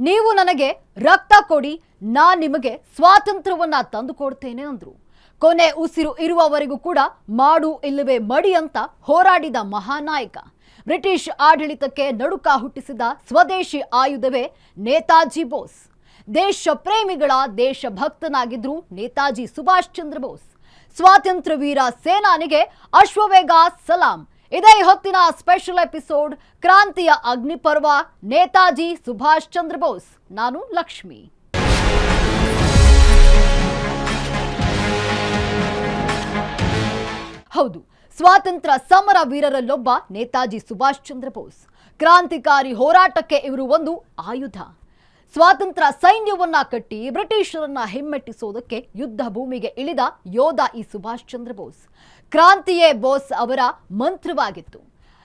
ನೀವು ನನಗೆ ರಕ್ತ ಕೊಡಿ, ನಾನು ನಿಮಗೆ ಸ್ವಾತಂತ್ರ್ಯವನ್ನ ತಂದುಕೊಡ್ತೇನೆ ಅಂದ್ರು. ಕೊನೆ ಉಸಿರು ಇರುವವರೆಗೂ ಕೂಡ ಮಾಡು ಇಲ್ಲವೇ ಮಡಿ ಅಂತ ಹೋರಾಡಿದ ಮಹಾನಾಯಕ. ಬ್ರಿಟಿಷ್ ಆಡಳಿತಕ್ಕೆ ನಡುಕ ಹುಟ್ಟಿಸಿದ ಸ್ವದೇಶಿ ಆಯುಧವೇ ನೇತಾಜಿ ಬೋಸ್. ದೇಶ ಪ್ರೇಮಿಗಳ ದೇಶಭಕ್ತನಾಗಿದ್ರು ನೇತಾಜಿ ಸುಭಾಷ್ ಚಂದ್ರ ಬೋಸ್. ಸ್ವಾತಂತ್ರ್ಯ ವೀರ ಸೇನಾನಿಗೆ ಅಶ್ವವೇಗ ಸಲಾಂ. ಇದೇ ಹೊತ್ತಿನ ಸ್ಪೆಷಲ್ ಎಪಿಸೋಡ್ ಕ್ರಾಂತಿಯ ಅಗ್ನಿಪರ್ವ, ನೇತಾಜಿ ಸುಭಾಷ್ ಚಂದ್ರ ಬೋಸ್. ನಾನು ಲಕ್ಷ್ಮಿ. ಹೌದು, ಸ್ವಾತಂತ್ರ್ಯ ಸಮರ ವೀರರಲ್ಲೊಬ್ಬ ನೇತಾಜಿ ಸುಭಾಷ್ ಚಂದ್ರ ಬೋಸ್. ಕ್ರಾಂತಿಕಾರಿ ಹೋರಾಟಕ್ಕೆ ಇವರು ಒಂದು ಆಯುಧ. ಸ್ವಾತಂತ್ರ್ಯ ಸೈನ್ಯವನ್ನ ಕಟ್ಟಿ ಬ್ರಿಟಿಷರನ್ನ ಹಿಮ್ಮೆಟ್ಟಿಸೋದಕ್ಕೆ ಯುದ್ಧ ಭೂಮಿಗೆ ಇಳಿದ ಯೋಧ ಈ ಸುಭಾಷ್ ಚಂದ್ರ ಬೋಸ್. ಕ್ರಾಂತಿಯೇ ಬೋಸ್ ಅವರ ಮಂತ್ರವಾಗಿತ್ತು.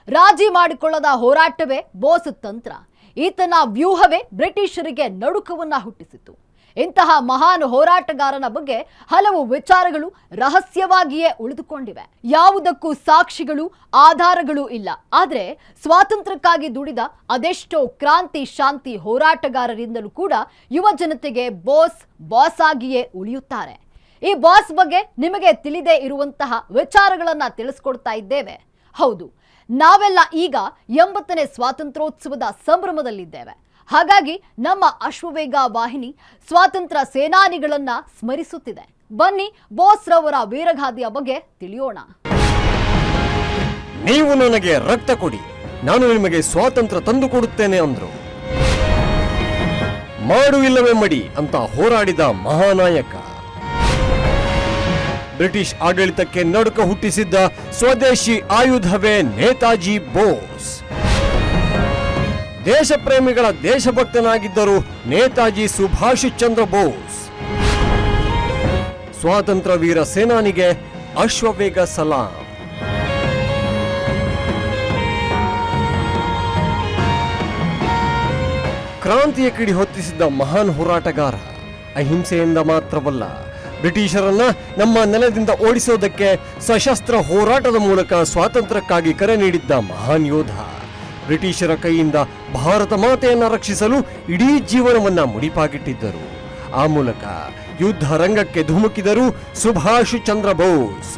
ರಾಜಿ ಮಾಡಿಕೊಳ್ಳದ ಹೋರಾಟವೇ ಬೋಸ್ ತಂತ್ರ. ಈತನ ವ್ಯೂಹವೇ ಬ್ರಿಟಿಷರಿಗೆ ನಡುಕವನ್ನ ಹುಟ್ಟಿಸಿತು. ಇಂತಹ ಮಹಾನ್ ಹೋರಾಟಗಾರನ ಬಗ್ಗೆ ಹಲವು ವಿಚಾರಗಳು ರಹಸ್ಯವಾಗಿಯೇ ಉಳಿದುಕೊಂಡಿವೆ. ಯಾವುದಕ್ಕೂ ಸಾಕ್ಷಿಗಳು, ಆಧಾರಗಳು ಇಲ್ಲ. ಆದರೆ ಸ್ವಾತಂತ್ರ್ಯಕ್ಕಾಗಿ ದುಡಿದ ಅದೆಷ್ಟೋ ಕ್ರಾಂತಿ ಶಾಂತಿ ಹೋರಾಟಗಾರರಿಂದಲೂ ಕೂಡ ಯುವ ಜನತೆಗೆ ಬಾಸ್ ಆಗಿಯೇ ಉಳಿಯುತ್ತಾರೆ. ಈ ಬಾಸ್ ಬಗ್ಗೆ ನಿಮಗೆ ತಿಳಿದೇ ಇರುವಂತಹ ವಿಚಾರಗಳನ್ನ ತಿಳಿಸ್ಕೊಡ್ತಾ ಇದ್ದೇವೆ. ಹೌದು, ನಾವೆಲ್ಲ ಈಗ 80ನೇ ಸ್ವಾತಂತ್ರ್ಯೋತ್ಸವದ ಸಂಭ್ರಮದಲ್ಲಿದ್ದೇವೆ. ಹಾಗಾಗಿ ನಮ್ಮ ಅಶ್ವವೇಗ ವಾಹಿನಿ ಸ್ವಾತಂತ್ರ್ಯ ಸೇನಾನಿಗಳನ್ನ ಸ್ಮರಿಸುತ್ತಿದೆ. ಬನ್ನಿ ಬೋಸ್ ರವರ ವೀರಗಾಥೆಯ ಬಗ್ಗೆ ತಿಳಿಯೋಣ. ನೀವು ನನಗೆ ರಕ್ತ ಕೊಡಿ, ನಾನು ನಿಮಗೆ ಸ್ವಾತಂತ್ರ್ಯ ತಂದು ಕೊಡುತ್ತೇನೆ ಅಂದ್ರು. ಮಾಡು ಇಲ್ಲವೇ ಮಡಿ ಅಂತ ಹೋರಾಡಿದ ಮಹಾನಾಯಕ. ಬ್ರಿಟಿಷ್ ಆಡಳಿತಕ್ಕೆ ನಡುಕ ಹುಟ್ಟಿಸಿದ್ದ ಸ್ವದೇಶಿ ಆಯುಧವೇ ನೇತಾಜಿ ಬೋಸ್. ದೇಶ ಪ್ರೇಮಿಗಳ ದೇಶಭಕ್ತನಾಗಿದ್ದರು ನೇತಾಜಿ ಸುಭಾಷ್ ಚಂದ್ರ ಬೋಸ್. ಸ್ವಾತಂತ್ರ್ಯ ವೀರ ಸೇನಾನಿಗೆ ಅಶ್ವವೇಗ ಸಲಾಂ. ಕ್ರಾಂತಿಯ ಕಿಡಿ ಹೊತ್ತಿಸಿದ್ದ ಮಹಾನ್ ಹೋರಾಟಗಾರ. ಅಹಿಂಸೆಯಿಂದ ಮಾತ್ರವಲ್ಲ, ಬ್ರಿಟಿಷರನ್ನ ನಮ್ಮ ನೆಲದಿಂದ ಓಡಿಸೋದಕ್ಕೆ ಸಶಸ್ತ್ರ ಹೋರಾಟದ ಮೂಲಕ ಸ್ವಾತಂತ್ರ್ಯಕ್ಕಾಗಿ ಕರೆ ನೀಡಿದ್ದ ಮಹಾನ್ ಯೋಧ. ಬ್ರಿಟಿಷರ ಕೈಯಿಂದ ಭಾರತ ಮಾತೆಯನ್ನ ರಕ್ಷಿಸಲು ಇಡೀ ಜೀವನವನ್ನ ಮುಡಿಪಾಗಿಟ್ಟಿದ್ದರು. ಆ ಮೂಲಕ ಯುದ್ಧ ರಂಗಕ್ಕೆ ಧುಮುಕಿದರು ಸುಭಾಷ್ ಚಂದ್ರ ಬೋಸ್.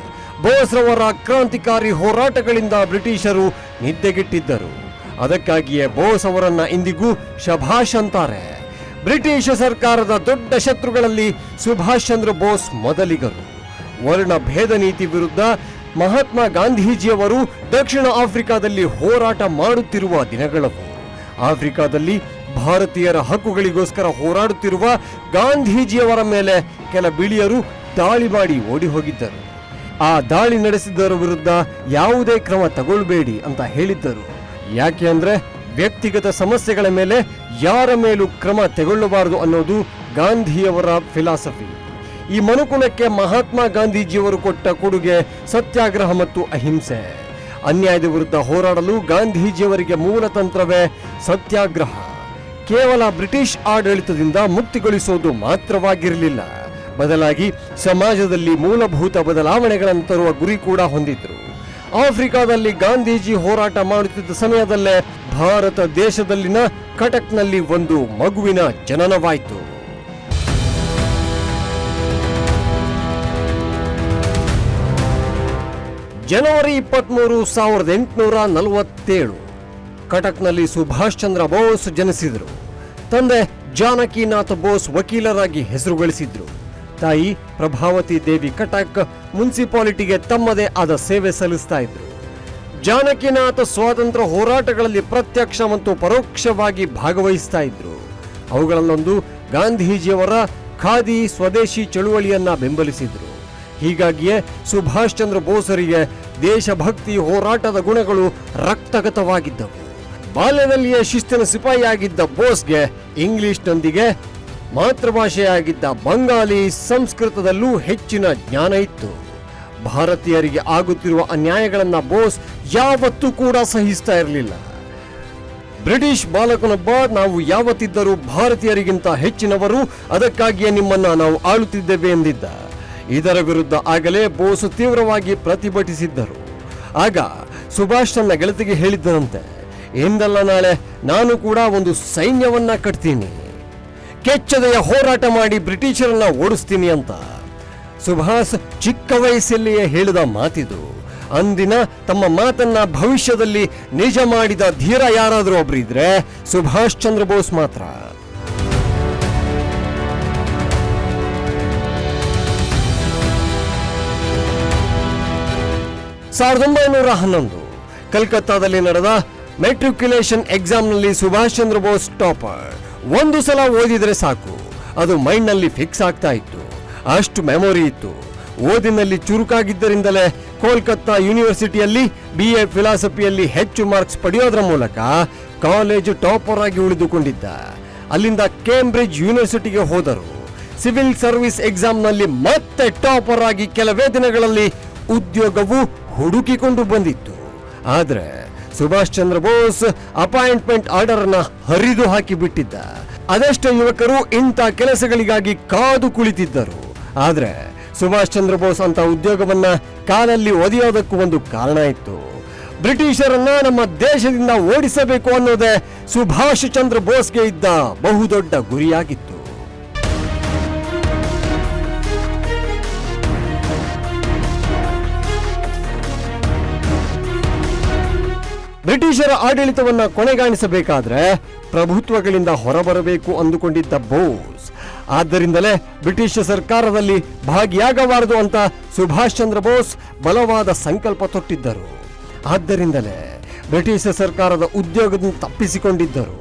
ಬೋಸ್ ರವರ ಕ್ರಾಂತಿಕಾರಿ ಹೋರಾಟಗಳಿಂದ ಬ್ರಿಟಿಷರು ನಿದ್ದೆಗೆಟ್ಟಿದ್ದರು. ಅದಕ್ಕಾಗಿಯೇ ಬೋಸ್ ಅವರನ್ನ ಇಂದಿಗೂ ಶಭಾಷ್ ಅಂತಾರೆ. ಬ್ರಿಟಿಷ್ ಸರ್ಕಾರದ ದೊಡ್ಡ ಶತ್ರುಗಳಲ್ಲಿ ಸುಭಾಷ್ ಚಂದ್ರ ಬೋಸ್ ಮೊದಲಿಗರು. ವರ್ಣ ಭೇದ ನೀತಿ ವಿರುದ್ಧ ಮಹಾತ್ಮ ಗಾಂಧೀಜಿಯವರು ದಕ್ಷಿಣ ಆಫ್ರಿಕಾದಲ್ಲಿ ಹೋರಾಟ ಮಾಡುತ್ತಿರುವ ದಿನಗಳವು. ಆಫ್ರಿಕಾದಲ್ಲಿ ಭಾರತೀಯರ ಹಕ್ಕುಗಳಿಗೋಸ್ಕರ ಹೋರಾಡುತ್ತಿರುವ ಗಾಂಧೀಜಿಯವರ ಮೇಲೆ ಕೆಲ ಬಿಳಿಯರು ದಾಳಿ ಮಾಡಿ ಓಡಿ ಹೋಗಿದ್ದರು. ಆ ದಾಳಿ ನಡೆಸಿದವರ ವಿರುದ್ಧ ಯಾವುದೇ ಕ್ರಮ ತಗೊಳ್ಬೇಡಿ ಅಂತ ಹೇಳಿದ್ದರು. ಯಾಕೆ ಅಂದ್ರೆ ವ್ಯಕ್ತಿಗತ ಸಮಸ್ಯೆಗಳ ಮೇಲೆ ಯಾರ ಮೇಲೂ ಕ್ರಮ ತೆಗೊಳ್ಳಬಾರದು ಅನ್ನೋದು ಗಾಂಧಿಯವರ ಫಿಲಾಸಫಿ. ಈ ಮನುಕುಲಕ್ಕೆ ಮಹಾತ್ಮ ಗಾಂಧೀಜಿಯವರು ಕೊಟ್ಟ ಕೊಡುಗೆ ಸತ್ಯಾಗ್ರಹ ಮತ್ತು ಅಹಿಂಸೆ. ಅನ್ಯಾಯದ ವಿರುದ್ಧ ಹೋರಾಡಲು ಗಾಂಧೀಜಿಯವರಿಗೆ ಮೂಲ ತಂತ್ರವೇ ಸತ್ಯಾಗ್ರಹ. ಕೇವಲ ಬ್ರಿಟಿಷ್ ಆಡಳಿತದಿಂದ ಮುಕ್ತಿಗೊಳಿಸೋದು ಮಾತ್ರವಾಗಿರಲಿಲ್ಲ, ಬದಲಾಗಿ ಸಮಾಜದಲ್ಲಿ ಮೂಲಭೂತ ಬದಲಾವಣೆಗಳನ್ನು ತರುವ ಗುರಿ ಕೂಡ ಹೊಂದಿದ್ರು. ಆಫ್ರಿಕಾದಲ್ಲಿ ಗಾಂಧೀಜಿ ಹೋರಾಟ ಮಾಡುತ್ತಿದ್ದ ಸಮಯದಲ್ಲೇ ಭಾರತ ದೇಶದಲ್ಲಿನ ಕಟಕ್ನಲ್ಲಿ ಒಂದು ಮಗುವಿನ ಜನನವಾಯಿತು. ಜನವರಿ 23, 1847 ಕಟಕ್ನಲ್ಲಿ ಸುಭಾಷ್ ಚಂದ್ರ ಬೋಸ್ ಜನಿಸಿದರು. ತಂದೆ ಜಾನಕಿನಾಥ್ ಬೋಸ್ ವಕೀಲರಾಗಿ ಹೆಸರು ಗಳಿಸಿದ್ರು. ತಾಯಿ ಪ್ರಭಾವತಿ ದೇವಿ ಕಟಕ್ ಮುನ್ಸಿಪಾಲಿಟಿಗೆ ತಮ್ಮದೇ ಆದ ಸೇವೆ ಸಲ್ಲಿಸ್ತಾ ಇದ್ರು. ಜಾನಕಿನಾಥ್ ಸ್ವಾತಂತ್ರ್ಯ ಹೋರಾಟಗಳಲ್ಲಿ ಪ್ರತ್ಯಕ್ಷ ಮತ್ತು ಪರೋಕ್ಷವಾಗಿ ಭಾಗವಹಿಸ್ತಾ ಇದ್ರು. ಅವುಗಳಲ್ಲೊಂದು ಗಾಂಧೀಜಿಯವರ ಖಾದಿ ಸ್ವದೇಶಿ ಚಳುವಳಿಯನ್ನ ಬೆಂಬಲಿಸಿದ್ರು. ಹೀಗಾಗಿಯೇ ಸುಭಾಷ್ ಚಂದ್ರ ಬೋಸರಿಗೆ ದೇಶಭಕ್ತಿ ಹೋರಾಟದ ಗುಣಗಳು ರಕ್ತಗತವಾಗಿದ್ದವು. ಬಾಲ್ಯದಲ್ಲಿಯೇ ಶಿಸ್ತಿನ ಸಿಪಾಯಿಯಾಗಿದ್ದ ಬೋಸ್ಗೆ ಇಂಗ್ಲಿಷ್ನೊಂದಿಗೆ ಮಾತೃಭಾಷೆಯಾಗಿದ್ದ ಬಂಗಾಲಿ ಸಂಸ್ಕೃತದಲ್ಲೂ ಹೆಚ್ಚಿನ ಜ್ಞಾನ ಇತ್ತು. ಭಾರತೀಯರಿಗೆ ಆಗುತ್ತಿರುವ ಅನ್ಯಾಯಗಳನ್ನ ಬೋಸ್ ಯಾವತ್ತೂ ಕೂಡ ಸಹಿಸ್ತಾ ಇರಲಿಲ್ಲ. ಬ್ರಿಟಿಷ್ ಬಾಲಕನೊಬ್ಬ, ನಾವು ಯಾವತ್ತಿದ್ದರೂ ಭಾರತೀಯರಿಗಿಂತ ಹೆಚ್ಚಿನವರು, ಅದಕ್ಕಾಗಿಯೇ ನಿಮ್ಮನ್ನ ನಾವು ಆಳುತ್ತಿದ್ದೇವೆ ಎಂದಿದ್ದ. ಇದರ ವಿರುದ್ಧ ಆಗಲೇ ಬೋಸ್ ತೀವ್ರವಾಗಿ ಪ್ರತಿಭಟಿಸಿದ್ದರು. ಆಗ ಸುಭಾಷ್ ತನ್ನ ಗೆಳತಿಗೆ ಹೇಳಿದ್ದನಂತೆ, ಎಂದಲ್ಲ ನಾಳೆ ನಾನು ಕೂಡ ಒಂದು ಸೈನ್ಯವನ್ನ ಕಟ್ತೀನಿ, ಕೆಚ್ಚದೆಯ ಹೋರಾಟ ಮಾಡಿ ಬ್ರಿಟಿಷರನ್ನ ಓಡಿಸ್ತೀನಿ ಅಂತ. ಸುಭಾಷ್ ಚಿಕ್ಕ ವಯಸ್ಸಲ್ಲಿಯೇ ಹೇಳಿದ ಮಾತಿದು. ಅಂದಿನ ತಮ್ಮ ಮಾತನ್ನ ಭವಿಷ್ಯದಲ್ಲಿ ನಿಜ ಮಾಡಿದ ಧೀರ ಯಾರಾದರೂ ಒಬ್ರು ಇದ್ರೆ ಸುಭಾಷ್ ಚಂದ್ರ ಬೋಸ್ ಮಾತ್ರ. ಸಾವಿರದ 1911 ಕಲ್ಕತ್ತಾದಲ್ಲಿ ನಡೆದ ಮೆಟ್ರಿಕ್ಯುಲೇಷನ್ ಎಕ್ಸಾಮ್ನಲ್ಲಿ ಸುಭಾಷ್ ಚಂದ್ರ ಬೋಸ್ ಟಾಪರ್. ಒಂದು ಸಲ ಓದಿದ್ರೆ ಸಾಕು, ಅದು ಮೈಂಡ್ನಲ್ಲಿ ಫಿಕ್ಸ್ ಆಗ್ತಾ ಇತ್ತು, ಅಷ್ಟು ಮೆಮೊರಿ ಇತ್ತು. ಓದಿನಲ್ಲಿ ಚುರುಕಾಗಿದ್ದರಿಂದಲೇ ಕೋಲ್ಕತ್ತಾ ಯೂನಿವರ್ಸಿಟಿಯಲ್ಲಿ BA ಫಿಲಾಸಫಿಯಲ್ಲಿ ಹೆಚ್ಚು ಮಾರ್ಕ್ಸ್ ಪಡೆಯೋದ್ರ ಮೂಲಕ ಕಾಲೇಜು ಟಾಪರ್ ಆಗಿ ಉಳಿದುಕೊಂಡಿದ್ದ. ಅಲ್ಲಿಂದ ಕೇಂಬ್ರಿಡ್ಜ್ ಯೂನಿವರ್ಸಿಟಿಗೆ ಹೋದರು. ಸಿವಿಲ್ ಸರ್ವಿಸ್ ಎಕ್ಸಾಮ್ನಲ್ಲಿ ಮತ್ತೆ ಟಾಪರ್ ಆಗಿ ಕೆಲವೇ ದಿನಗಳಲ್ಲಿ ಉದ್ಯೋಗವು ಹುಡುಕಿಕೊಂಡು ಬಂದಿತ್ತು. ಆದ್ರೆ ಸುಭಾಷ್ ಚಂದ್ರ ಬೋಸ್ ಅಪಾಯಿಂಟ್ಮೆಂಟ್ ಆರ್ಡರ್ ಅನ್ನ ಹರಿದು ಹಾಕಿ ಬಿಟ್ಟಿದ್ದ. ಅದೆಷ್ಟೋ ಯುವಕರು ಇಂಥ ಕೆಲಸಗಳಿಗಾಗಿ ಕಾದು ಕುಳಿತಿದ್ದರು. ಆದ್ರೆ ಸುಭಾಷ್ ಚಂದ್ರ ಬೋಸ್ ಅಂತ ಉದ್ಯೋಗವನ್ನ ಕಾಲಲ್ಲಿ ಒದೆಯೋದಕ್ಕೂ ಒಂದು ಕಾರಣ ಇತ್ತು. ಬ್ರಿಟಿಷರನ್ನ ನಮ್ಮ ದೇಶದಿಂದ ಓಡಿಸಬೇಕು ಅನ್ನೋದೇ ಸುಭಾಷ್ ಚಂದ್ರ ಬೋಸ್ಗೆ ಇದ್ದ ಬಹುದೊಡ್ಡ ಗುರಿಯಾಗಿತ್ತು. ಬ್ರಿಟಿಷರ ಆಡಳಿತವನ್ನ ಕೊನೆಗಾಣಿಸಬೇಕಾದ್ರೆ ಪ್ರಭುತ್ವಗಳಿಂದ ಹೊರಬರಬೇಕು ಅಂದುಕೊಂಡಿದ್ದ ಬೋಸ್. ಆದ್ದರಿಂದಲೇ ಬ್ರಿಟಿಷ್ ಸರ್ಕಾರದಲ್ಲಿ ಭಾಗಿಯಾಗಬಾರದು ಅಂತ ಸುಭಾಷ್ ಚಂದ್ರ ಬೋಸ್ ಬಲವಾದ ಸಂಕಲ್ಪ ತೊಟ್ಟಿದ್ದರು. ಆದ್ದರಿಂದಲೇ ಬ್ರಿಟಿಷ್ ಸರ್ಕಾರದ ಉದ್ಯೋಗದಿಂದ ತಪ್ಪಿಸಿಕೊಂಡಿದ್ದರು.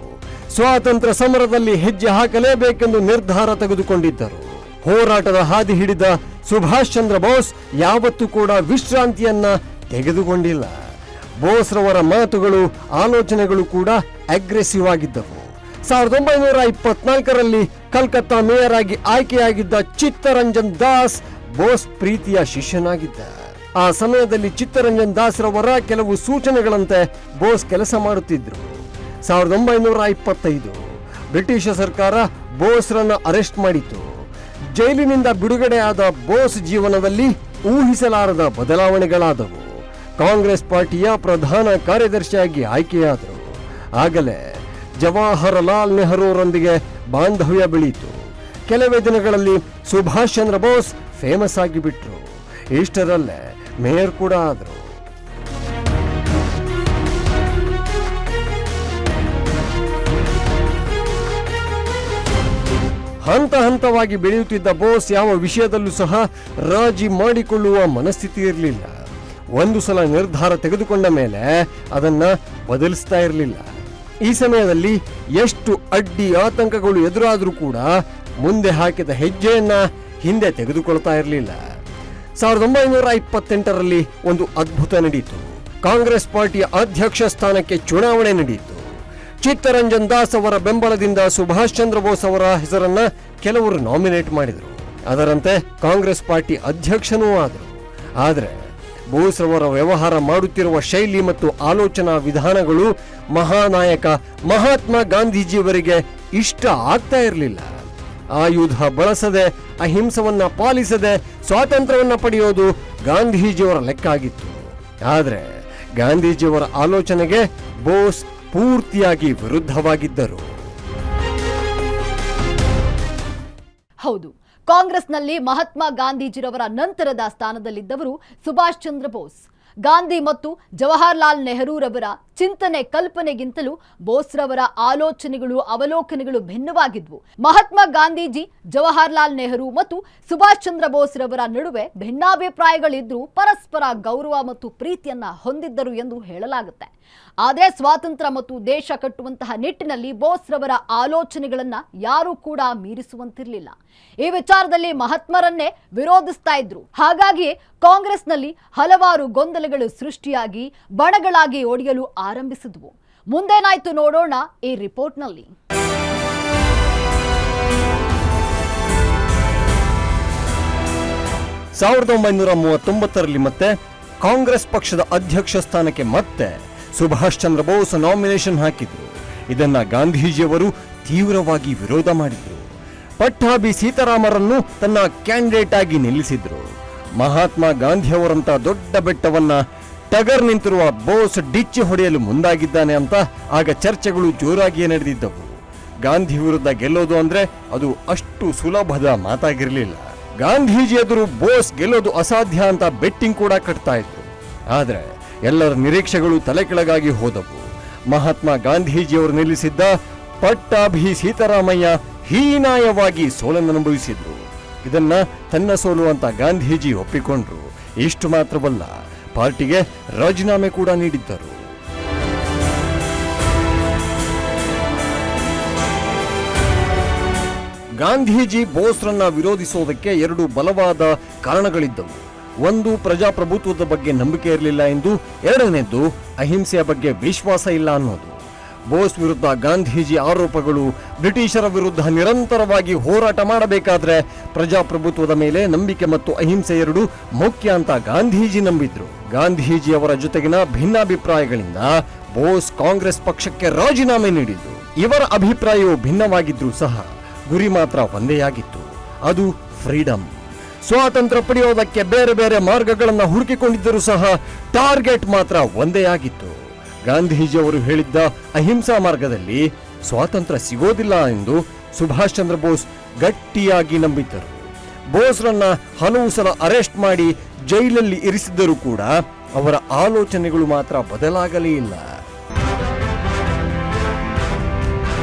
ಸ್ವಾತಂತ್ರ್ಯ ಸಮರದಲ್ಲಿ ಹೆಜ್ಜೆ ಹಾಕಲೇಬೇಕೆಂದು ನಿರ್ಧಾರ ತೆಗೆದುಕೊಂಡಿದ್ದರು. ಹೋರಾಟದ ಹಾದಿ ಹಿಡಿದ ಸುಭಾಷ್ ಚಂದ್ರ ಬೋಸ್ ಯಾವತ್ತೂ ಕೂಡ ವಿಶ್ರಾಂತಿಯನ್ನ ತೆಗೆದುಕೊಂಡಿಲ್ಲ. ಬೋಸ್ರವರ ಮಾತುಗಳು, ಆಲೋಚನೆಗಳು ಕೂಡ ಅಗ್ರೆಸಿವ್ ಆಗಿದ್ದವು. 1924ರಲ್ಲಿ ಕಲ್ಕತ್ತಾ ಮೇಯರ್ ಆಗಿ ಆಯ್ಕೆಯಾಗಿದ್ದ ಚಿತ್ತರಂಜನ್ ದಾಸ್ ಬೋಸ್ ಪ್ರೀತಿಯ ಶಿಷ್ಯನಾಗಿದ್ದ. ಆ ಸಮಯದಲ್ಲಿ ಚಿತ್ತರಂಜನ್ ದಾಸ್ರವರ ಕೆಲವು ಸೂಚನೆಗಳಂತೆ ಬೋಸ್ ಕೆಲಸ ಮಾಡುತ್ತಿದ್ರು. 1925 ಬ್ರಿಟಿಷ್ ಸರ್ಕಾರ ಬೋಸ್ರನ್ನ ಅರೆಸ್ಟ್ ಮಾಡಿತು. ಜೈಲಿನಿಂದ ಬಿಡುಗಡೆಯಾದ ಬೋಸ್ ಜೀವನದಲ್ಲಿ ಊಹಿಸಲಾರದ ಬದಲಾವಣೆಗಳಾದವು. ಕಾಂಗ್ರೆಸ್ ಪಾರ್ಟಿಯ ಪ್ರಧಾನ ಕಾರ್ಯದರ್ಶಿಯಾಗಿ ಆಯ್ಕೆಯಾದರು. ಆಗಲೇ ಜವಾಹರಲಾಲ್ ನೆಹರೂರೊಂದಿಗೆ ಬಾಂಧವ್ಯ ಬೆಳೀತು. ಕೆಲವೇ ದಿನಗಳಲ್ಲಿ ಸುಭಾಷ್ ಚಂದ್ರ ಬೋಸ್ ಫೇಮಸ್ ಆಗಿಬಿಟ್ರು. ಇಷ್ಟರಲ್ಲೇ ಮೇಯರ್ ಕೂಡ ಆದರು. ಹಂತ ಹಂತವಾಗಿ ಬೆಳೆಯುತ್ತಿದ್ದ ಬೋಸ್ ಯಾವ ವಿಷಯದಲ್ಲೂ ಸಹ ರಾಜಿ ಮಾಡಿಕೊಳ್ಳುವ ಮನಸ್ಥಿತಿ ಇರಲಿಲ್ಲ. ಒಂದು ಸಲ ನಿರ್ಧಾರ ತೆಗೆದುಕೊಂಡ ಮೇಲೆ ಅದನ್ನ ಬದಲಿಸ್ತಾ ಇರಲಿಲ್ಲ. ಈ ಸಮಯದಲ್ಲಿ ಎಷ್ಟು ಅಡ್ಡಿ ಆತಂಕಗಳು ಎದುರಾದರೂ ಕೂಡ ಮುಂದೆ ಹಾಕಿದ ಹೆಜ್ಜೆಯನ್ನ ಹಿಂದೆ ತೆಗೆದುಕೊಳ್ತಾ ಇರಲಿಲ್ಲ. 1928ರಲ್ಲಿ ಒಂದು ಅದ್ಭುತ ನಡೆಯಿತು. ಕಾಂಗ್ರೆಸ್ ಪಾರ್ಟಿಯ ಅಧ್ಯಕ್ಷ ಸ್ಥಾನಕ್ಕೆ ಚುನಾವಣೆ ನಡೆಯಿತು. ಚಿತ್ತರಂಜನ್ ದಾಸ್ ಅವರ ಬೆಂಬಲದಿಂದ ಸುಭಾಷ್ ಚಂದ್ರ ಬೋಸ್ ಅವರ ಹೆಸರನ್ನ ಕೆಲವರು ನಾಮಿನೇಟ್ ಮಾಡಿದರು. ಅದರಂತೆ ಕಾಂಗ್ರೆಸ್ ಪಾರ್ಟಿ ಅಧ್ಯಕ್ಷನೂ ಆದರು. ಆದರೆ ಬೋಸ್ ರವರ ವ್ಯವಹಾರ ಮಾಡುತ್ತಿರುವ ಶೈಲಿ ಮತ್ತು ಆಲೋಚನಾ ವಿಧಾನಗಳು ಮಹಾನಾಯಕ ಮಹಾತ್ಮ ಗಾಂಧೀಜಿಯವರಿಗೆ ಇಷ್ಟ ಆಗ್ತಾ ಇರಲಿಲ್ಲ. ಆಯುಧ ಬಳಸದೆ, ಅಹಿಂಸವನ್ನ ಪಾಲಿಸದೆ ಸ್ವಾತಂತ್ರ್ಯವನ್ನ ಪಡೆಯೋದು ಗಾಂಧೀಜಿಯವರ ಲೆಕ್ಕ ಆಗಿತ್ತು. ಆದರೆ ಗಾಂಧೀಜಿಯವರ ಆಲೋಚನೆಗೆ ಬೋಸ್ ಪೂರ್ತಿಯಾಗಿ ವಿರುದ್ಧವಾಗಿದ್ದರು. ಹೌದು, ಕಾಂಗ್ರೆಸ್ನಲ್ಲಿ ಮಹಾತ್ಮ ಗಾಂಧೀಜಿರವರ ನಂತರದ ಸ್ಥಾನದಲ್ಲಿದ್ದವರು ಸುಭಾಷ್ ಚಂದ್ರ ಬೋಸ್. ಗಾಂಧಿ ಮತ್ತು ಜವಾಹರ್ಲಾಲ್ ನೆಹರೂರವರ ಚಿಂತನೆ ಕಲ್ಪನೆಗಿಂತಲೂ ಬೋಸ್ರವರ ಆಲೋಚನೆಗಳು ಅವಲೋಕನಗಳು ಭಿನ್ನವಾಗಿದ್ವು. ಮಹಾತ್ಮ ಗಾಂಧೀಜಿ, ಜವಾಹರ್ಲಾಲ್ ನೆಹರು ಮತ್ತು ಸುಭಾಷ್ ಚಂದ್ರ ಬೋಸ್ರವರ ನಡುವೆ ಭಿನ್ನಾಭಿಪ್ರಾಯಗಳಿದ್ರೂ ಪರಸ್ಪರ ಗೌರವ ಮತ್ತು ಪ್ರೀತಿಯನ್ನ ಹೊಂದಿದ್ದರು ಎಂದು ಹೇಳಲಾಗುತ್ತೆ. ಆದರೆ ಸ್ವಾತಂತ್ರ್ಯ ಮತ್ತು ದೇಶ ಕಟ್ಟುವಂತಹ ನಿಟ್ಟಿನಲ್ಲಿ ಬೋಸ್ರವರ ಆಲೋಚನೆಗಳನ್ನ ಯಾರೂ ಕೂಡ ಮೀರಿಸುವಂತಿರಲಿಲ್ಲ. ಈ ವಿಚಾರದಲ್ಲಿ ಮಹಾತ್ಮರನ್ನೇ ವಿರೋಧಿಸ್ತಾ ಇದ್ರು. ಹಾಗಾಗಿಯೇ ಕಾಂಗ್ರೆಸ್ನಲ್ಲಿ ಹಲವಾರು ಗೊಂದಲಗಳು ಸೃಷ್ಟಿಯಾಗಿ ಬಣಗಳಾಗಿ ಒಡೆಯಲು ಆರಂಭಿಸಿದ್ವು. ಮುಂದೇನಾಯ್ತು ನೋಡೋಣ ಈ ರಿಪೋರ್ಟ್ನಲ್ಲಿ. 1939ರಲ್ಲಿ ಮತ್ತೆ ಕಾಂಗ್ರೆಸ್ ಪಕ್ಷದ ಅಧ್ಯಕ್ಷ ಸ್ಥಾನಕ್ಕೆ ಮತ್ತೆ ಸುಭಾಷ್ ಚಂದ್ರ ಬೋಸ್ ನಾಮಿನೇಷನ್ ಹಾಕಿದ್ರು. ಇದನ್ನ ಗಾಂಧೀಜಿಯವರು ತೀವ್ರವಾಗಿ ವಿರೋಧ ಮಾಡಿದ್ರು. ಪಟ್ಟಾಭಿ ಸೀತಾರಾಮರನ್ನು ತನ್ನ ಕ್ಯಾಂಡಿಡೇಟ್ ಆಗಿ ನಿಲ್ಲಿಸಿದ್ರು. ಮಹಾತ್ಮ ಗಾಂಧಿಯವರಂತ ದೊಡ್ಡ ಬೆಟ್ಟವನ್ನ ಟಗರ್ ನಿಂತಿರುವ ಬೋಸ್ ಡಿಚ್ಚಿ ಹೊಡೆಯಲು ಮುಂದಾಗಿದ್ದಾನೆ ಅಂತ ಆಗ ಚರ್ಚೆಗಳು ಜೋರಾಗಿಯೇ ನಡೆದಿದ್ದವು. ಗಾಂಧಿ ವಿರುದ್ಧ ಗೆಲ್ಲೋದು ಅಂದ್ರೆ ಅದು ಅಷ್ಟು ಸುಲಭದ ಮಾತಾಗಿರ್ಲಿಲ್ಲ. ಗಾಂಧೀಜಿ ಎದುರು ಬೋಸ್ ಗೆಲ್ಲೋದು ಅಸಾಧ್ಯ ಅಂತ ಬೆಟ್ಟಿಂಗ್ ಕೂಡ ಕಟ್ತಾ ಇದ್ರು. ಆದ್ರೆ ಎಲ್ಲರ ನಿರೀಕ್ಷೆಗಳು ತಲೆಕೆಳಗಾಗಿ ಹೋದವು. ಮಹಾತ್ಮ ಗಾಂಧೀಜಿಯವರು ನಿಲ್ಲಿಸಿದ್ದ ಪಟ್ಟಾಭಿ ಸೀತಾರಾಮಯ್ಯ ಹೀನಾಯವಾಗಿ ಸೋಲನ್ನನುಭವಿಸಿದ್ರು. ಇದನ್ನ ತನ್ನ ಸೋಲು ಅಂತ ಗಾಂಧೀಜಿ ಒಪ್ಪಿಕೊಂಡ್ರು. ಇಷ್ಟು ಮಾತ್ರವಲ್ಲ, ಪಾರ್ಟಿಗೆ ರಾಜೀನಾಮೆ ಕೂಡ ನೀಡಿದ್ದರು. ಗಾಂಧೀಜಿ ಬೋಸ್ರನ್ನ ವಿರೋಧಿಸೋದಕ್ಕೆ ಎರಡು ಬಲವಾದ ಕಾರಣಗಳಿದ್ದವು. ಒಂದು, ಪ್ರಜಾಪ್ರಭುತ್ವದ ಬಗ್ಗೆ ನಂಬಿಕೆ ಇರಲಿಲ್ಲ ಎಂದು. ಎರಡನೇದ್ದು, ಅಹಿಂಸೆಯ ಬಗ್ಗೆ ವಿಶ್ವಾಸ ಇಲ್ಲ ಅನ್ನೋದು. ಬೋಸ್ ವಿರುದ್ಧ ಗಾಂಧೀಜಿ ಆರೋಪಗಳು ಬ್ರಿಟಿಷರ ವಿರುದ್ಧ ನಿರಂತರವಾಗಿ ಹೋರಾಟ ಮಾಡಬೇಕಾದ್ರೆ ಪ್ರಜಾಪ್ರಭುತ್ವದ ಮೇಲೆ ನಂಬಿಕೆ ಮತ್ತು ಅಹಿಂಸೆ ಎರಡು ಮುಖ್ಯ ಅಂತ ಗಾಂಧೀಜಿ ನಂಬಿದ್ರು. ಗಾಂಧೀಜಿಯವರ ಜೊತೆಗಿನ ಭಿನ್ನಾಭಿಪ್ರಾಯಗಳಿಂದ ಬೋಸ್ ಕಾಂಗ್ರೆಸ್ ಪಕ್ಷಕ್ಕೆ ರಾಜೀನಾಮೆ ನೀಡಿದ್ರು. ಇವರ ಅಭಿಪ್ರಾಯವು ಭಿನ್ನವಾಗಿದ್ರೂ ಸಹ ಗುರಿ ಮಾತ್ರ ಒಂದೇಯಾಗಿತ್ತು, ಅದು ಫ್ರೀಡಮ್. ಸ್ವಾತಂತ್ರ್ಯ ಪಡೆಯೋದಕ್ಕೆ ಬೇರೆ ಬೇರೆ ಮಾರ್ಗಗಳನ್ನು ಹುಡುಕಿಕೊಂಡಿದ್ದರೂ ಸಹ ಟಾರ್ಗೆಟ್ ಮಾತ್ರ ಒಂದೇ ಆಗಿತ್ತು. ಗಾಂಧೀಜಿಯವರು ಹೇಳಿದ್ದ ಅಹಿಂಸಾ ಮಾರ್ಗದಲ್ಲಿ ಸ್ವಾತಂತ್ರ್ಯ ಸಿಗೋದಿಲ್ಲ ಎಂದು ಸುಭಾಷ್ ಚಂದ್ರ ಬೋಸ್ ಗಟ್ಟಿಯಾಗಿ ನಂಬಿದ್ದರು. ಬೋಸ್ರನ್ನ ಹಲವು ಸಲ ಅರೆಸ್ಟ್ ಮಾಡಿ ಜೈಲಲ್ಲಿ ಇರಿಸಿದ್ದರೂ ಕೂಡ ಅವರ ಆಲೋಚನೆಗಳು ಮಾತ್ರ ಬದಲಾಗಲೇ ಇಲ್ಲ.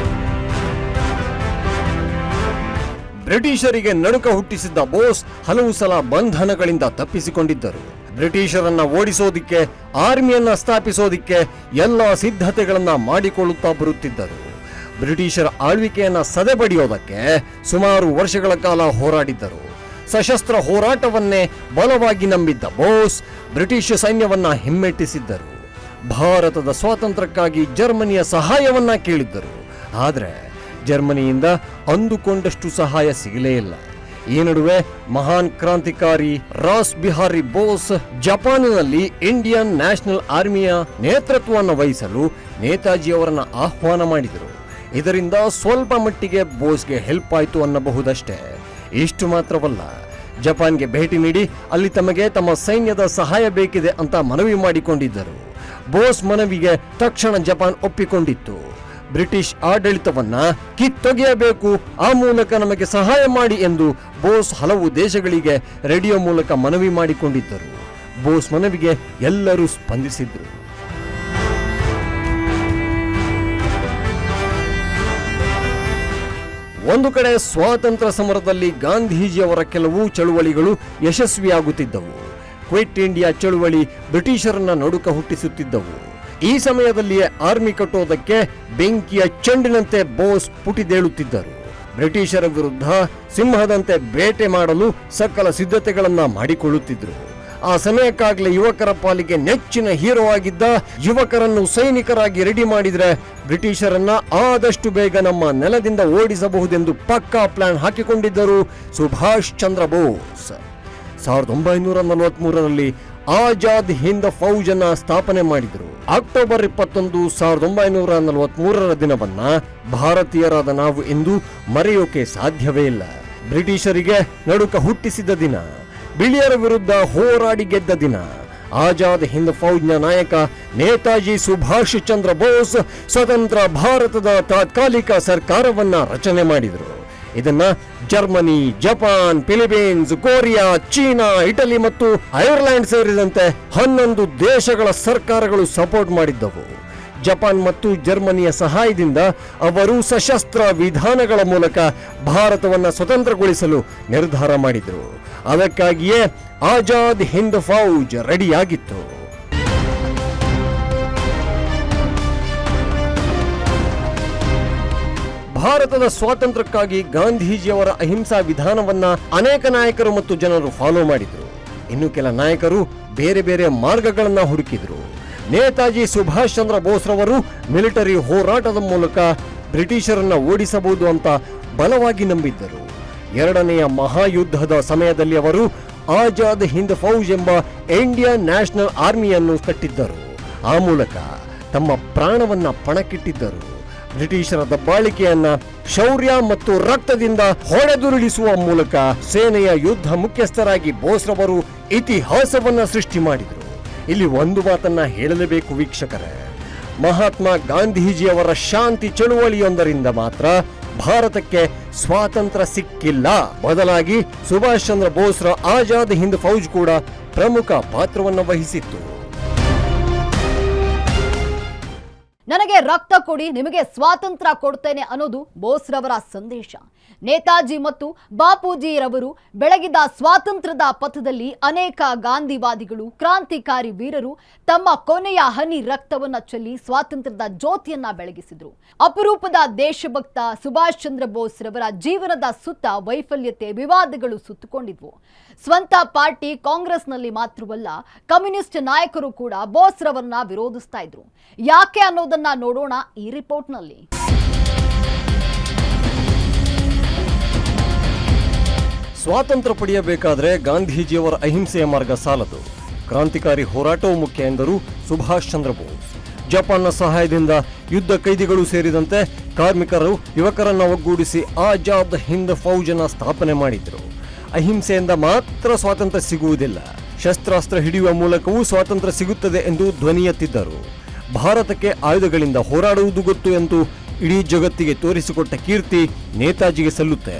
ಬ್ರಿಟಿಷರಿಗೆ ನಡುಕ ಹುಟ್ಟಿಸಿದ್ದ ಬೋಸ್ ಹಲವು ಸಲ ಬಂಧನಗಳಿಂದ ತಪ್ಪಿಸಿಕೊಂಡಿದ್ದರು. ಬ್ರಿಟಿಷರನ್ನ ಓಡಿಸೋದಿಕ್ಕೆ, ಆರ್ಮಿಯನ್ನ ಸ್ಥಾಪಿಸೋದಿಕ್ಕೆ ಎಲ್ಲ ಸಿದ್ಧತೆಗಳನ್ನ ಮಾಡಿಕೊಳ್ಳುತ್ತಾ ಬರುತ್ತಿದ್ದರು. ಬ್ರಿಟಿಷರ ಆಳ್ವಿಕೆಯನ್ನ ಸದೆಬಡಿಯೋದಕ್ಕೆ ಸುಮಾರು ವರ್ಷಗಳ ಕಾಲ ಹೋರಾಡಿದ್ದರು. ಸಶಸ್ತ್ರ ಹೋರಾಟವನ್ನೇ ಬಲವಾಗಿ ನಂಬಿದ್ದ ಬೋಸ್ ಬ್ರಿಟಿಷ್ ಸೈನ್ಯವನ್ನ ಹಿಮ್ಮೆಟ್ಟಿಸಿದ್ದರು. ಭಾರತದ ಸ್ವಾತಂತ್ರ್ಯಕ್ಕಾಗಿ ಜರ್ಮನಿಯ ಸಹಾಯವನ್ನ ಕೇಳಿದ್ದರು. ಆದರೆ ಜರ್ಮನಿಯಿಂದ ಅಂದುಕೊಂಡಷ್ಟು ಸಹಾಯ ಸಿಗಲೇ ಇಲ್ಲ. ಈ ನಡುವೆ ಮಹಾನ್ ಕ್ರಾಂತಿಕಾರಿ ರಾಸ್ ಬಿಹಾರಿ ಬೋಸ್ ಜಪಾನಿನಲ್ಲಿ ಇಂಡಿಯನ್ ನ್ಯಾಷನಲ್ ಆರ್ಮಿಯ ನೇತೃತ್ವವನ್ನು ವಹಿಸಲು ನೇತಾಜಿಯವರನ್ನ ಆಹ್ವಾನ ಮಾಡಿದರು. ಇದರಿಂದ ಸ್ವಲ್ಪ ಮಟ್ಟಿಗೆ ಬೋಸ್ಗೆ ಹೆಲ್ಪ್ ಆಯಿತು ಅನ್ನಬಹುದಷ್ಟೇ. ಇಷ್ಟು ಮಾತ್ರವಲ್ಲ, ಜಪಾನ್ಗೆ ಭೇಟಿ ನೀಡಿ ಅಲ್ಲಿ ತಮಗೆ ತಮ್ಮ ಸೈನ್ಯದ ಸಹಾಯ ಬೇಕಿದೆ ಅಂತ ಮನವಿ ಮಾಡಿಕೊಂಡಿದ್ದರು. ಬೋಸ್ ಮನವಿಗೆ ತಕ್ಷಣ ಜಪಾನ್ ಒಪ್ಪಿಕೊಂಡಿತ್ತು. ಬ್ರಿಟಿಷ್ ಆಡಳಿತವನ್ನ ಕಿತ್ತೊಗೆಯಬೇಕು, ಆ ಮೂಲಕ ನಮಗೆ ಸಹಾಯ ಮಾಡಿ ಎಂದು ಬೋಸ್ ಹಲವು ದೇಶಗಳಿಗೆ ರೇಡಿಯೋ ಮೂಲಕ ಮನವಿ ಮಾಡಿಕೊಂಡಿದ್ದರು. ಬೋಸ್ ಮನವಿಗೆ ಎಲ್ಲರೂ ಸ್ಪಂದಿಸಿದ್ರು. ಒಂದು ಕಡೆ ಸ್ವಾತಂತ್ರ್ಯ ಸಮರದಲ್ಲಿ ಗಾಂಧೀಜಿಯವರ ಕೆಲವು ಚಳುವಳಿಗಳು ಯಶಸ್ವಿಯಾಗುತ್ತಿದ್ದವು. ಕ್ವಿಟ್ ಇಂಡಿಯಾ ಚಳುವಳಿ ಬ್ರಿಟಿಷರನ್ನ ನಡುಕ ಹುಟ್ಟಿಸುತ್ತಿದ್ದವು. ಈ ಸಮಯದಲ್ಲಿಯೇ ಆರ್ಮಿ ಕಟ್ಟೋದಕ್ಕೆ ಬೆಂಕಿಯ ಚೆಂಡಿನಂತೆ ಬೋಸ್ ಪುಟಿದೇಳುತ್ತಿದ್ದರು. ಬ್ರಿಟಿಷರ ವಿರುದ್ಧ ಸಿಂಹದಂತೆ ಬೇಟೆ ಮಾಡಲು ಸಕಲ ಸಿದ್ಧತೆಗಳನ್ನ ಮಾಡಿಕೊಳ್ಳುತ್ತಿದ್ದರು. ಆ ಸಮಯಕ್ಕಾಗಲೇ ಯುವಕರ ಪಾಲಿಗೆ ನೆಚ್ಚಿನ ಹೀರೋ ಆಗಿದ್ದ ಯುವಕರನ್ನು ಸೈನಿಕರಾಗಿ ರೆಡಿ ಮಾಡಿದ್ರೆ ಬ್ರಿಟಿಷರನ್ನ ಆದಷ್ಟು ಬೇಗ ನಮ್ಮ ನೆಲದಿಂದ ಓಡಿಸಬಹುದೆಂದು ಪಕ್ಕಾ ಪ್ಲಾನ್ ಹಾಕಿಕೊಂಡಿದ್ದರು ಸುಭಾಷ್ ಚಂದ್ರ ಬೋಸ್. 1943ರಲ್ಲಿ ಆಜಾದ್ ಹಿಂದ್ ಫೌಜ್ ಅನ್ನ ಸ್ಥಾಪನೆ ಮಾಡಿದರು. ಅಕ್ಟೋಬರ್ 21, 1943ರ ದಿನವನ್ನ ಭಾರತೀಯರಾದ ನಾವು ಇಂದು ಮರೆಯೋಕೆ ಸಾಧ್ಯವೇ ಇಲ್ಲ. ಬ್ರಿಟಿಷರಿಗೆ ನಡುಕ ಹುಟ್ಟಿಸಿದ ದಿನ, ಬಿಳಿಯರ ವಿರುದ್ಧ ಹೋರಾಡಿ ಗೆದ್ದ ದಿನ. ಆಜಾದ್ ಹಿಂದ್ ಫೌಜ್ನ ನಾಯಕ ನೇತಾಜಿ ಸುಭಾಷ್ ಚಂದ್ರ ಬೋಸ್ ಸ್ವತಂತ್ರ ಭಾರತದ ತಾತ್ಕಾಲಿಕ ಸರ್ಕಾರವನ್ನ ರಚನೆ ಮಾಡಿದರು. ಇದನ್ನ Germany, Japan, Philippines, Korea, China, Italy ಮತ್ತು ಐರ್ಲೆಂಡ್ ಸೇರಿದಂತೆ 11 ದೇಶಗಳ ಸರ್ಕಾರಗಳು ಸಪೋರ್ಟ್ ಮಾಡಿದ್ದವು. ಜಪಾನ್ ಮತ್ತು ಜರ್ಮನಿಯ ಸಹಾಯದಿಂದ ಅವರು ಸಶಸ್ತ್ರ ವಿಧಾನಗಳ ಮೂಲಕ ಭಾರತವನ್ನು ಸ್ವತಂತ್ರಗೊಳಿಸಲು ನಿರ್ಧಾರ ಮಾಡಿದರು. ಅದಕ್ಕಾಗಿಯೇ ಆಜಾದ್ ಹಿಂದ್ ಫೌಜ್ ರೆಡಿಯಾಗಿತ್ತು. ಭಾರತದ ಸ್ವಾತಂತ್ರ್ಯಕ್ಕಾಗಿ ಗಾಂಧೀಜಿಯವರ ಅಹಿಂಸಾ ವಿಧಾನವನ್ನ ಅನೇಕ ನಾಯಕರು ಮತ್ತು ಜನರು ಫಾಲೋ ಮಾಡಿದ್ರು. ಇನ್ನು ಕೆಲ ನಾಯಕರು ಬೇರೆ ಬೇರೆ ಮಾರ್ಗಗಳನ್ನ ಹುಡುಕಿದ್ರು. ನೇತಾಜಿ ಸುಭಾಷ್ ಚಂದ್ರ ಬೋಸ್ರವರು ಮಿಲಿಟರಿ ಹೋರಾಟದ ಮೂಲಕ ಬ್ರಿಟಿಷರನ್ನ ಓಡಿಸಬಹುದು ಅಂತ ಬಲವಾಗಿ ನಂಬಿದ್ದರು. ಎರಡನೆಯ ಮಹಾಯುದ್ಧದ ಸಮಯದಲ್ಲಿ ಅವರು ಆಜಾದ್ ಹಿಂದ್ ಫೌಜ್ ಎಂಬ ಇಂಡಿಯನ್ ನ್ಯಾಷನಲ್ ಆರ್ಮಿಯನ್ನು ಕಟ್ಟಿದ್ದರು. ಆ ಮೂಲಕ ತಮ್ಮ ಪ್ರಾಣವನ್ನ ಪಣಕ್ಕಿಟ್ಟಿದ್ದರು. ಬ್ರಿಟಿಷರ ದಬ್ಬಾಳಿಕೆಯನ್ನ ಶೌರ್ಯ ಮತ್ತು ರಕ್ತದಿಂದ ಹೊಡೆದುರುಳಿಸುವ ಮೂಲಕ ಸೇನೆಯ ಯುದ್ಧ ಮುಖ್ಯಸ್ಥರಾಗಿ ಬೋಸ್ರವರು ಇತಿಹಾಸವನ್ನ ಸೃಷ್ಟಿ ಮಾಡಿದರು. ಇಲ್ಲಿ ಒಂದು ಮಾತನ್ನ ಹೇಳಲೇಬೇಕು ವೀಕ್ಷಕರೇ, ಮಹಾತ್ಮ ಗಾಂಧೀಜಿಯವರ ಶಾಂತಿ ಚಳುವಳಿಯೊಂದರಿಂದ ಮಾತ್ರ ಭಾರತಕ್ಕೆ ಸ್ವಾತಂತ್ರ್ಯ ಸಿಕ್ಕಿಲ್ಲ. ಬದಲಾಗಿ ಸುಭಾಷ್ ಚಂದ್ರ ಬೋಸ್ರ ಆಜಾದ್ ಹಿಂದ್ ಫೌಜ್ ಕೂಡ ಪ್ರಮುಖ ಪಾತ್ರವನ್ನು ವಹಿಸಿತ್ತು. ನನಗೆ ರಕ್ತ ಕೊಡಿ, ನಿಮಗೆ ಸ್ವಾತಂತ್ರ್ಯ ಕೊಡ್ತೇನೆ ಅನ್ನೋದು ಬೋಸ್ರವರ ಸಂದೇಶ. ನೇತಾಜಿ ಮತ್ತು ಬಾಪೂಜಿರವರು ಬೆಳಗಿದ ಸ್ವಾತಂತ್ರ್ಯದ ಪಥದಲ್ಲಿ ಅನೇಕ ಗಾಂಧಿವಾದಿಗಳು, ಕ್ರಾಂತಿಕಾರಿ ವೀರರು ತಮ್ಮ ಕೊನೆಯ ಹನಿ ರಕ್ತವನ್ನ ಚೆಲ್ಲಿ ಸ್ವಾತಂತ್ರ್ಯದ ಜ್ಯೋತಿಯನ್ನ ಬೆಳಗಿಸಿದ್ರು. ಅಪರೂಪದ ದೇಶಭಕ್ತ ಸುಭಾಷ್ ಚಂದ್ರ ಬೋಸ್ ರವರ ಜೀವನದ ಸುತ್ತ ವೈಫಲ್ಯತೆ, ವಿವಾದಗಳು ಸುತ್ತುಕೊಂಡಿದ್ವು. ಸ್ವಂತ ಪಾರ್ಟಿ ಕಾಂಗ್ರೆಸ್ನಲ್ಲಿ ಮಾತ್ರವಲ್ಲ, ಕಮ್ಯುನಿಸ್ಟ್ ನಾಯಕರು ಕೂಡ ಬೋಸ್ ರವರನ್ನ ವಿರೋಧಿಸ್ತಾ ಇದ್ರು. ಯಾಕೆ ಅನ್ನೋದನ್ನ ನೋಡೋಣ ಈ ರಿಪೋರ್ಟ್ನಲ್ಲಿ. ಸ್ವಾತಂತ್ರ್ಯ ಪಡೆಯಬೇಕಾದ್ರೆ ಗಾಂಧೀಜಿಯವರ ಅಹಿಂಸೆಯ ಮಾರ್ಗ ಸಾಲದು. ಕ್ರಾಂತಿಕಾರಿ ಹೋರಾಟವೂ ಮುಖ್ಯ ಎಂದರು ಸುಭಾಷ್ ಚಂದ್ರ ಬೋಸ್. ಜಪಾನ್ನ ಸಹಾಯದಿಂದ ಯುದ್ಧ ಕೈದಿಗಳು ಸೇರಿದಂತೆ ಕಾರ್ಮಿಕರು, ಯುವಕರನ್ನ ಒಗ್ಗೂಡಿಸಿ ಆಜಾದ್ ಹಿಂದ್ ಫೌಜನ್ನ ಸ್ಥಾಪನೆ ಮಾಡಿದ್ರು. ಅಹಿಂಸೆಯಿಂದ ಮಾತ್ರ ಸ್ವಾತಂತ್ರ್ಯ ಸಿಗುವುದಿಲ್ಲ, ಶಸ್ತ್ರಾಸ್ತ್ರ ಹಿಡಿಯುವ ಮೂಲಕವೂ ಸ್ವಾತಂತ್ರ್ಯ ಸಿಗುತ್ತದೆ ಎಂದು ಧ್ವನಿ ಎತ್ತಿದ್ದರು. ಭಾರತಕ್ಕೆ ಆಯುಧಗಳಿಂದ ಹೋರಾಡುವುದು ಗೊತ್ತು ಎಂದು ಇಡೀ ಜಗತ್ತಿಗೆ ತೋರಿಸಿಕೊಟ್ಟ ಕೀರ್ತಿ ನೇತಾಜಿಗೆ ಸಲ್ಲುತ್ತೆ.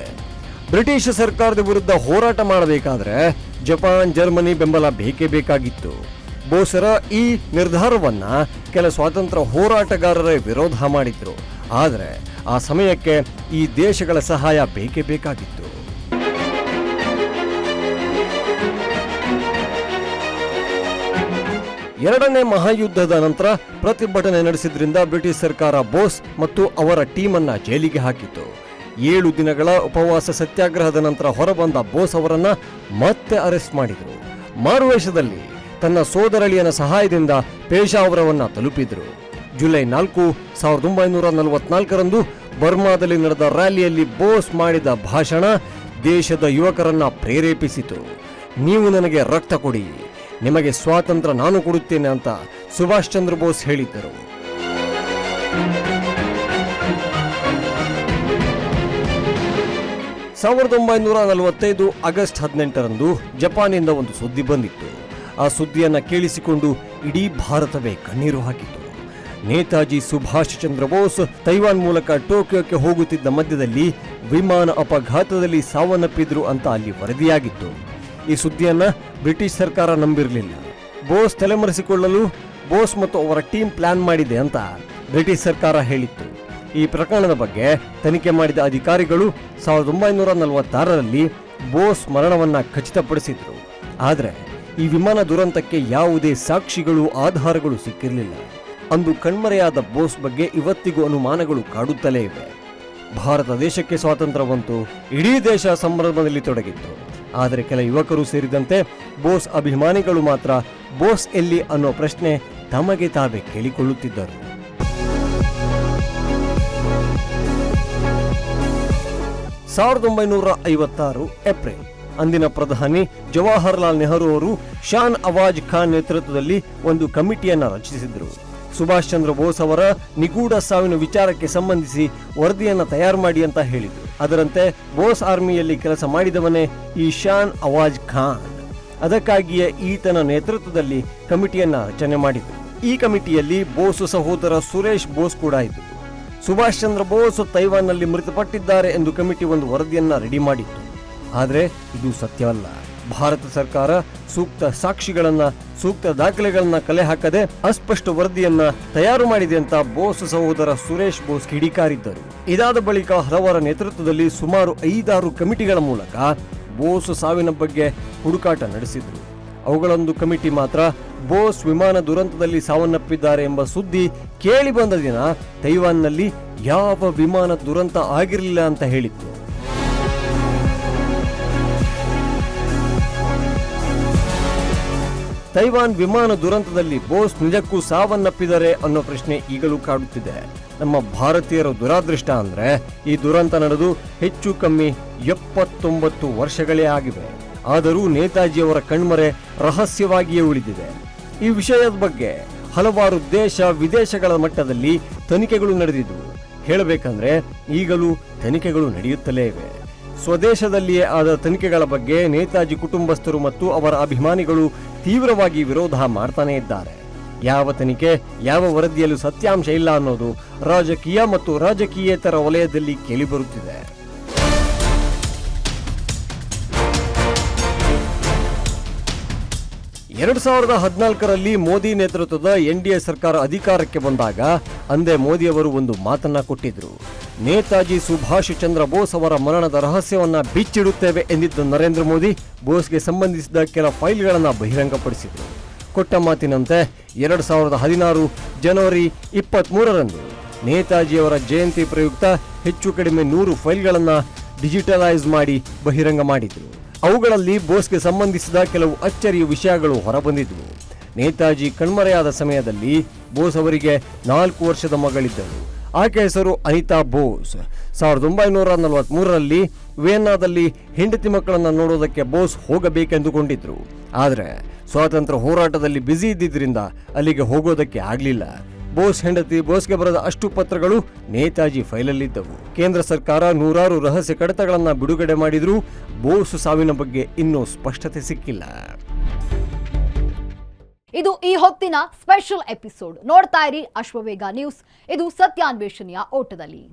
ಬ್ರಿಟಿಷ್ ಸರ್ಕಾರದ ವಿರುದ್ಧ ಹೋರಾಟ ಮಾಡಬೇಕಾದ್ರೆ ಜಪಾನ್, ಜರ್ಮನಿ ಬೆಂಬಲ ಬೇಕೇ ಬೇಕಾಗಿತ್ತು. ಬೋಸರ ಈ ನಿರ್ಧಾರವನ್ನ ಕೆಲ ಸ್ವಾತಂತ್ರ್ಯ ಹೋರಾಟಗಾರರೇ ವಿರೋಧ ಮಾಡಿದ್ರು. ಆದರೆ ಆ ಸಮಯಕ್ಕೆ ಈ ದೇಶಗಳ ಸಹಾಯ ಬೇಕೇ ಬೇಕಾಗಿತ್ತು. ಎರಡನೇ ಮಹಾಯುದ್ಧದ ನಂತರ ಪ್ರತಿಭಟನೆ ನಡೆಸಿದ್ರಿಂದ ಬ್ರಿಟಿಷ್ ಸರ್ಕಾರ ಬೋಸ್ ಮತ್ತು ಅವರ ಟೀಮನ್ನ ಜೈಲಿಗೆ ಹಾಕಿತು. 7 ದಿನಗಳ ಉಪವಾಸ ಸತ್ಯಾಗ್ರಹದ ನಂತರ ಹೊರಬಂದ ಬೋಸ್ ಅವರನ್ನ ಮತ್ತೆ ಅರೆಸ್ಟ್ ಮಾಡಿದರು. ಮಾರುವೇಷದಲ್ಲಿ ತನ್ನ ಸೋದರಳಿಯನ ಸಹಾಯದಿಂದ ಪೇಶಾವರವನ್ನ ತಲುಪಿದ್ರು. ಜುಲೈ 4, 1944ರಂದು ಬರ್ಮಾದಲ್ಲಿ ನಡೆದ ರ್ಯಾಲಿಯಲ್ಲಿ ಬೋಸ್ ಮಾಡಿದ ಭಾಷಣ ದೇಶದ ಯುವಕರನ್ನ ಪ್ರೇರೇಪಿಸಿತು. ನೀವು ನನಗೆ ರಕ್ತ ಕೊಡಿ, ನಿಮಗೆ ಸ್ವಾತಂತ್ರ್ಯ ನಾನು ಕೊಡುತ್ತೇನೆ ಅಂತ ಸುಭಾಷ್ ಚಂದ್ರ ಬೋಸ್ ಹೇಳಿದ್ದರು. ಸಾವಿರದ 1945 ಆಗಸ್ಟ್ 18ರಂದು ಜಪಾನಿಂದ ಒಂದು ಸುದ್ದಿ ಬಂದಿತ್ತು. ಆ ಸುದ್ದಿಯನ್ನ ಕೇಳಿಸಿಕೊಂಡು ಇಡೀ ಭಾರತವೇ ಕಣ್ಣೀರು ಹಾಕಿತು. ನೇತಾಜಿ ಸುಭಾಷ್ ಚಂದ್ರ ಬೋಸ್ ತೈವಾನ್ ಮೂಲಕ ಟೋಕಿಯೋಕ್ಕೆ ಹೋಗುತ್ತಿದ್ದ ಮಧ್ಯದಲ್ಲಿ ವಿಮಾನ ಅಪಘಾತದಲ್ಲಿ ಸಾವನ್ನಪ್ಪಿದ್ರು ಅಂತ ಅಲ್ಲಿ ವರದಿಯಾಗಿತ್ತು. ಈ ಸುದ್ದಿಯನ್ನ ಬ್ರಿಟಿಷ್ ಸರ್ಕಾರ ನಂಬಿರಲಿಲ್ಲ. ಬೋಸ್ ತಲೆಮರೆಸಿಕೊಳ್ಳಲು ಬೋಸ್ ಮತ್ತು ಅವರ ಟೀಮ್ ಪ್ಲಾನ್ ಮಾಡಿದೆ ಅಂತ ಬ್ರಿಟಿಷ್ ಸರ್ಕಾರ ಹೇಳಿತ್ತು. ಈ ಪ್ರಕರಣದ ಬಗ್ಗೆ ತನಿಖೆ ಮಾಡಿದ ಅಧಿಕಾರಿಗಳು 1946ರಲ್ಲಿ ಬೋಸ್ ಮರಣವನ್ನ ಖಚಿತಪಡಿಸಿದ್ರು. ಆದರೆ ಈ ವಿಮಾನ ದುರಂತಕ್ಕೆ ಯಾವುದೇ ಸಾಕ್ಷಿಗಳು, ಆಧಾರಗಳು ಸಿಕ್ಕಿರಲಿಲ್ಲ. ಅಂದು ಕಣ್ಮರೆಯಾದ ಬೋಸ್ ಬಗ್ಗೆ ಇವತ್ತಿಗೂ ಅನುಮಾನಗಳು ಕಾಡುತ್ತಲೇ ಇವೆ. ಭಾರತ ದೇಶಕ್ಕೆ ಸ್ವಾತಂತ್ರ್ಯ ಬಂತು, ಇಡೀ ದೇಶ ಸಂಭ್ರಮದಲ್ಲಿ ತೊಡಗಿತ್ತು. ಆದರೆ ಕೆಲ ಯುವಕರು ಸೇರಿದಂತೆ ಬೋಸ್ ಅಭಿಮಾನಿಗಳು ಮಾತ್ರ ಬೋಸ್ ಎಲ್ಲಿ ಅನ್ನೋ ಪ್ರಶ್ನೆ ತಮಗೆ ತಾವೇ ಕೇಳಿಕೊಳ್ಳುತ್ತಿದ್ದರು. 1956 ಏಪ್ರಿಲ್ ಅಂದಿನ ಪ್ರಧಾನಿ ಜವಾಹರ್ಲಾಲ್ ನೆಹರು ಅವರು ಶಾನ್ ಅವಾಜ್ ಖಾನ್ ನೇತೃತ್ವದಲ್ಲಿ ಒಂದು ಕಮಿಟಿಯನ್ನ ರಚಿಸಿದ್ರು. ಸುಭಾಷ್ ಚಂದ್ರ ಬೋಸ್ ಅವರ ನಿಗೂಢ ಸಾವಿನ ವಿಚಾರಕ್ಕೆ ಸಂಬಂಧಿಸಿ ವರದಿಯನ್ನ ತಯಾರು ಮಾಡಿ ಅಂತ ಹೇಳಿದ್ರು. ಅದರಂತೆ ಬೋಸ್ ಆರ್ಮಿಯಲ್ಲಿ ಕೆಲಸ ಮಾಡಿದವನೇ ಈ ಶಾನ್ ಅವಾಜ್ ಖಾನ್. ಅದಕ್ಕಾಗಿಯೇ ಈತನ ನೇತೃತ್ವದಲ್ಲಿ ಕಮಿಟಿಯನ್ನ ರಚನೆ ಮಾಡಿದ್ರು. ಈ ಕಮಿಟಿಯಲ್ಲಿ ಬೋಸ್ ಸಹೋದರ ಸುರೇಶ್ ಬೋಸ್ ಕೂಡ ಇದ್ದರು. ಸುಭಾಷ್ ಚಂದ್ರ ಬೋಸ್ ತೈವಾನ್ನಲ್ಲಿ ಮೃತಪಟ್ಟಿದ್ದಾರೆ ಎಂದು ಕಮಿಟಿ ಒಂದು ವರದಿಯನ್ನ ರೆಡಿ ಮಾಡಿತ್ತು. ಆದರೆ ಇದು ಸತ್ಯವಲ್ಲ. ಭಾರತ ಸರ್ಕಾರ ಸೂಕ್ತ ಸಾಕ್ಷಿಗಳನ್ನ, ಸೂಕ್ತ ದಾಖಲೆಗಳನ್ನ ಕಲೆ ಹಾಕದೆ ಅಸ್ಪಷ್ಟ ವರದಿಯನ್ನ ತಯಾರು ಮಾಡಿದೆ ಅಂತ ಬೋಸ್ ಸಹೋದರ ಸುರೇಶ್ ಬೋಸ್ ಕಿಡಿಕಾರಿದ್ದರು. ಇದಾದ ಬಳಿಕ ಹಲವರ ನೇತೃತ್ವದಲ್ಲಿ ಸುಮಾರು 5-6 ಕಮಿಟಿಗಳ ಮೂಲಕ ಬೋಸ್ ಸಾವಿನ ಬಗ್ಗೆ ಹುಡುಕಾಟ ನಡೆಸಿದ್ರು. ಅವುಗಳೊಂದು ಕಮಿಟಿ ಮಾತ್ರ ಬೋಸ್ ವಿಮಾನ ದುರಂತದಲ್ಲಿ ಸಾವನ್ನಪ್ಪಿದ್ದಾರೆ ಎಂಬ ಸುದ್ದಿ ಕೇಳಿ ಬಂದ ದಿನ ತೈವಾನ್ನಲ್ಲಿ ಯಾವ ವಿಮಾನ ದುರಂತ ಆಗಿರಲಿಲ್ಲ ಅಂತ ಹೇಳಿತ್ತು. ತೈವಾನ್ ವಿಮಾನ ದುರಂತದಲ್ಲಿ ಬೋಸ್ ನಿಜಕ್ಕೂ ಸಾವನ್ನಪ್ಪಿದ್ದಾರೆ ಅನ್ನೋ ಪ್ರಶ್ನೆ ಈಗಲೂ ಕಾಡುತ್ತಿದೆ. ನಮ್ಮ ಭಾರತೀಯರ ದುರಾದೃಷ್ಟ ಅಂದ್ರೆ ಈ ದುರಂತ ನಡೆದು ಹೆಚ್ಚು ಕಮ್ಮಿ 79 ವರ್ಷಗಳೇ ಆಗಿವೆ. ಆದರೂ ನೇತಾಜಿಯವರ ಕಣ್ಮರೆ ರಹಸ್ಯವಾಗಿಯೇ ಉಳಿದಿದೆ. ಈ ವಿಷಯದ ಬಗ್ಗೆ ಹಲವಾರು ದೇಶ ವಿದೇಶಗಳ ಮಟ್ಟದಲ್ಲಿ ತನಿಖೆಗಳು ನಡೆದಿದ್ದವು. ಹೇಳಬೇಕಂದ್ರೆ ಈಗಲೂ ತನಿಖೆಗಳು ನಡೆಯುತ್ತಲೇ ಇವೆ. ಸ್ವದೇಶದಲ್ಲಿಯೇ ಆದ ತನಿಖೆಗಳ ಬಗ್ಗೆ ನೇತಾಜಿ ಕುಟುಂಬಸ್ಥರು ಮತ್ತು ಅವರ ಅಭಿಮಾನಿಗಳು ತೀವ್ರವಾಗಿ ವಿರೋಧ ಮಾಡ್ತಾನೆ ಇದ್ದಾರೆ. ಯಾವ ತನಿಖೆ, ಯಾವ ವರದಿಯಲ್ಲೂ ಸತ್ಯಾಂಶ ಇಲ್ಲ ಅನ್ನೋದು ರಾಜಕೀಯ ಮತ್ತು ರಾಜಕೀಯೇತರ ವಲಯದಲ್ಲಿ ಕೇಳಿಬರುತ್ತಿದೆ. 2014ರಲ್ಲಿ ಮೋದಿ ನೇತೃತ್ವದ NDA ಸರ್ಕಾರ ಅಧಿಕಾರಕ್ಕೆ ಬಂದಾಗ ಅಂದೇ ಮೋದಿಯವರು ಒಂದು ಮಾತನ್ನ ಕೊಟ್ಟಿದ್ರು. ನೇತಾಜಿ ಸುಭಾಷ್ ಚಂದ್ರ ಬೋಸ್ ಅವರ ಮರಣದ ರಹಸ್ಯವನ್ನ ಬಿಚ್ಚಿಡುತ್ತೇವೆ ಎಂದಿದ್ದ ನರೇಂದ್ರ ಮೋದಿ ಬೋಸ್ಗೆ ಸಂಬಂಧಿಸಿದ ಕೆಲ ಫೈಲ್ಗಳನ್ನು ಬಹಿರಂಗಪಡಿಸಿದರು. ಕೊಟ್ಟ ಮಾತಿನಂತೆ 2016 ಜನವರಿ 23ರಂದು ನೇತಾಜಿಯವರ ಜಯಂತಿ ಪ್ರಯುಕ್ತ ಹೆಚ್ಚು ಕಡಿಮೆ 100 ಫೈಲ್ಗಳನ್ನು ಡಿಜಿಟಲೈಸ್ ಮಾಡಿ ಬಹಿರಂಗ ಮಾಡಿದರು. ಅವುಗಳಲ್ಲಿ ಬೋಸ್ಗೆ ಸಂಬಂಧಿಸಿದ ಕೆಲವು ಅಚ್ಚರಿಯ ವಿಷಯಗಳು ಹೊರಬಂದಿದ್ದವು. ನೇತಾಜಿ ಕಣ್ಮರೆಯಾದ ಸಮಯದಲ್ಲಿ ಬೋಸ್ ಅವರಿಗೆ 4 ವರ್ಷದ ಮಗಳಿದ್ದಳು. ಆಕೆ ಹೆಸರು ಅನಿತಾ ಬೋಸ್. 1943ರಲ್ಲಿ ವಿಯೆನ್ನಾದಲ್ಲಿ ಹೆಂಡತಿ ಮಕ್ಕಳನ್ನು ನೋಡೋದಕ್ಕೆ ಬೋಸ್ ಹೋಗಬೇಕೆಂದುಕೊಂಡಿದ್ರು. ಆದರೆ ಸ್ವಾತಂತ್ರ್ಯ ಹೋರಾಟದಲ್ಲಿ ಬ್ಯುಸಿ ಇದ್ದಿದ್ದರಿಂದ ಅಲ್ಲಿಗೆ ಹೋಗೋದಕ್ಕೆ ಆಗಲಿಲ್ಲ. ಬೋಸ್ ಹೆಂಡತಿ ಬೋಸ್ಗೆ ಬರೆದ ಅಷ್ಟು ಪತ್ರಗಳು ನೇತಾಜಿ ಫೈಲಲ್ಲಿದ್ದವು. ಕೇಂದ್ರ ಸರ್ಕಾರ 100 ರಹಸ್ಯ ಕಡತಗಳನ್ನು ಬಿಡುಗಡೆ ಮಾಡಿದ್ರೂ ಬೋಸ್ ಸಾವಿನ ಬಗ್ಗೆ ಇನ್ನೂ ಸ್ಪಷ್ಟತೆ ಸಿಕ್ಕಿಲ್ಲ. ಇದು ಈ ಹೊತ್ತಿನ ಸ್ಪೆಷಲ್ ಎಪಿಸೋಡ್. ನೋಡ್ತಾ ಇರಿ ಅಶ್ವವೇಗ ನ್ಯೂಸ್. ಇದು ಸತ್ಯಾನ್ವೇಷಣೆಯ ಓಟದಲ್ಲಿ.